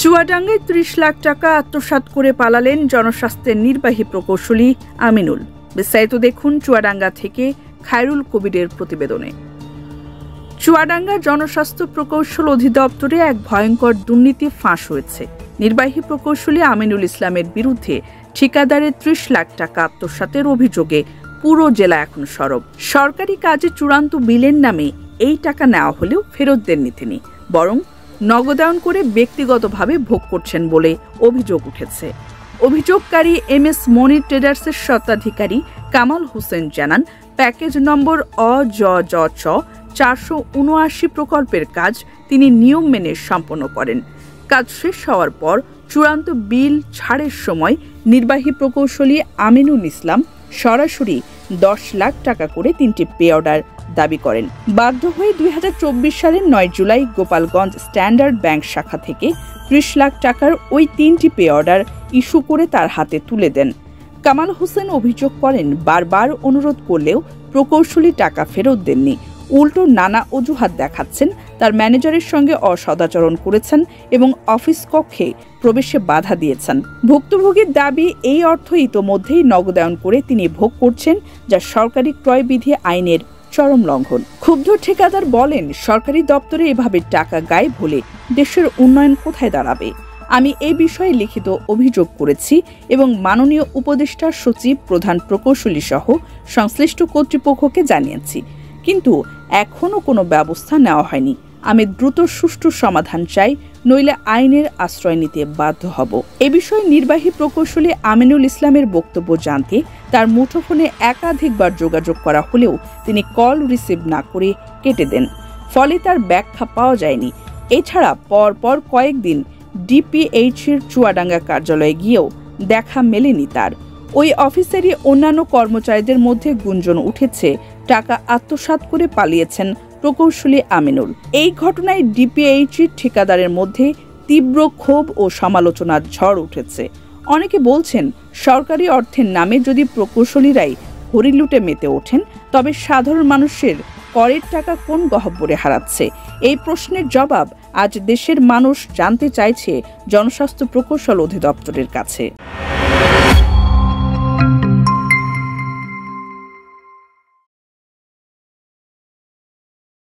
চুয়াডাঙ্গায় ৩০ লাখ টাকা আত্মসাৎ করে পালালেন জনস্বাস্থ্যের নির্বাহী প্রকৌশলী আমিনুল। বিস্তারিত দেখুন চুয়াডাঙ্গা থেকে খায়রুল কবিরের প্রতিবেদনে। চুয়াডাঙ্গা জনস্বাস্থ্য প্রকৌশল অধিদপ্তরে এক ভয়ঙ্কর দুর্নীতি ফাঁস হয়েছে। নির্বাহী প্রকৌশলী আমিনুল ইসলামের বিরুদ্ধে ঠিকাদারের ৩০ লাখ টাকা আত্মসাতের অভিযোগে পুরো জেলা এখন সরব। সরকারি কাজে চূড়ান্ত বিলের নামে এই টাকা নেওয়া হলেও ফেরত দেননি তিনি, বরং নগদায়ন করে ব্যক্তিগতভাবে ভোগ করছেন বলে অভিযোগ উঠেছে। অভিযোগকারী MS মনি ট্রেডার্সের স্বত্বাধিকারী কামাল হোসেন জানান, প্যাকেজ নম্বর অজচ 479 প্রকল্পের কাজ তিনি নিয়ম মেনে সম্পন্ন করেন। কাজ শেষ হওয়ার পর চূড়ান্ত বিল ছাড়ের সময় নির্বাহী প্রকৌশলী আমিনুল ইসলাম সরাসরি 10 লাখ টাকা করে 3টি পে অর্ডার দাবি করেন। বাধ্য হয়ে 2024 সালের 9 জুলাই গোপালগঞ্জ স্ট্যান্ডার্ড ব্যাংক শাখা থেকে 30 লাখ টাকার ওই 3টি পে অর্ডার ইস্যু করে তার হাতে তুলে দেন। কামাল হোসেন অভিযোগ করেন, বারবার অনুরোধ করলেও প্রকৌশলী টাকা ফেরত দেননি। উল্টো নানা অজুহাত দেখাচ্ছেন, তার ম্যানেজারের সঙ্গে অসদাচরণ করেছেন এবং অফিস কক্ষে প্রবেশে বাধা দিয়েছেন। ভুক্তভোগীর দাবি, এই অর্থ ইতোমধ্যেই নগদায়ন করে তিনি ভোগ করছেন, যা সরকারি ক্রয়বিধি আইনের চরম লঙ্ঘন। ক্ষুব্ধ ঠিকাদার বলেন, সরকারি দপ্তরে এভাবে টাকা গায়েব হলে দেশের উন্নয়ন কোথায় দাঁড়াবে? আমি এই বিষয়ে লিখিত অভিযোগ করেছি এবং মাননীয় উপদেষ্টা সচিব, প্রধান প্রকৌশলী সহ সংশ্লিষ্ট কর্তৃপক্ষকে জানিয়েছি, কিন্তু এখনও কোনো ব্যবস্থা নেওয়া হয়নি। আমি দ্রুত সুষ্ঠু সমাধান চাই, নইলে আইনের আশ্রয় নিতে বাধ্য হব। এ বিষয়ে নির্বাহী প্রকৌশলী আমিনুল ইসলামের বক্তব্য জানতে তার মুঠোফোনে একাধিকবার যোগাযোগ করা হলেও তিনি কল রিসিভ না করে কেটে দেন, ফলে তার ব্যাখ্যা পাওয়া যায়নি। এছাড়া পরপর কয়েকদিন DPH-এর চুয়াডাঙ্গা কার্যালয়ে গিয়েও দেখা মেলেনি তার। ওই অফিসেরই অন্যান্য কর্মচারীদের মধ্যে গুঞ্জন উঠেছে টাকা আত্মসাৎ করে পালিয়েছেন প্রকৌশলী আমিনুল। এই ঘটনায় DPH-এর ঠিকাদারের মধ্যে তীব্র ক্ষোভ ও সমালোচনার ঝড় উঠেছে। অনেকে বলছেন, সরকারি অর্থের নামে যদি প্রকৌশলীরাই হরিলুটে মেতে ওঠেন, তবে সাধারণ মানুষের করের টাকা কোন গহ্বরে হারাচ্ছে? এই প্রশ্নের জবাব আজ দেশের মানুষ জানতে চাইছে জনস্বাস্থ্য প্রকৌশল অধিদপ্তরের কাছে।